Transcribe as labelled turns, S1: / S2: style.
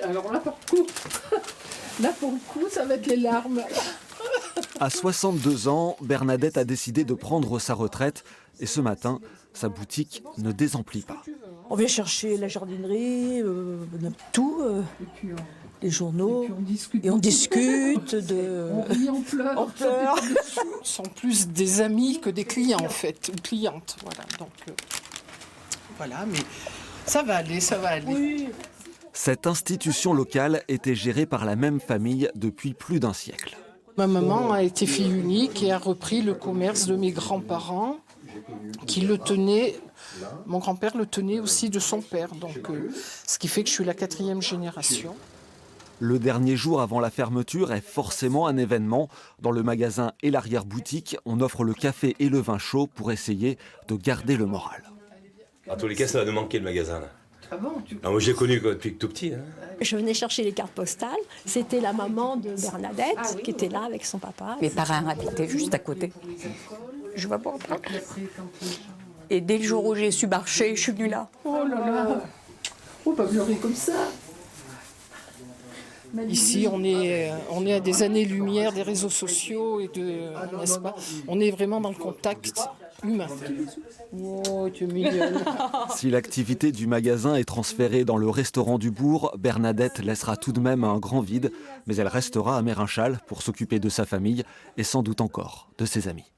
S1: Alors là, pour le coup, ça va être les larmes.
S2: À 62 ans, Bernadette a décidé de prendre sa retraite et ce matin, sa boutique ne désemplit pas.
S3: On vient chercher la jardinerie, tout, les journaux, et on discute
S1: On rit, on pleure.
S3: On pleure.
S1: Ce sont plus des amis que des clients en fait, ou clientes. Voilà, donc voilà, mais ça va aller, ça va aller.
S3: Oui.
S2: Cette institution locale était gérée par la même famille depuis plus d'un siècle.
S1: Ma maman a été fille unique et a repris le commerce de mes grands-parents qui le tenaient. Mon grand-père le tenait aussi de son père, donc ce qui fait que je suis la 4e génération.
S2: Le dernier jour avant la fermeture est forcément un événement. Dans le magasin et l'arrière-boutique, on offre le café et le vin chaud pour essayer de garder le moral.
S4: En tous les cas, ça va nous manquer le magasin là.
S1: Ah bon,
S4: Moi j'ai connu depuis tout petit. Hein.
S5: Je venais chercher les cartes postales. C'était la maman de Bernadette qui était là avec son papa.
S6: Mes parents habitaient juste à côté. Je vais pas entendre. Et dès le jour où j'ai su marcher, je suis venue là.
S1: Oh là là, on va pleurer comme ça. Ici, on est à des années-lumière des réseaux sociaux et n'est-ce pas ? On est vraiment dans le contact humain. Oh, tu es mignonne.
S2: Si l'activité du magasin est transférée dans le restaurant du bourg, Bernadette laissera tout de même un grand vide, mais elle restera à Merinchal pour s'occuper de sa famille et sans doute encore de ses amis.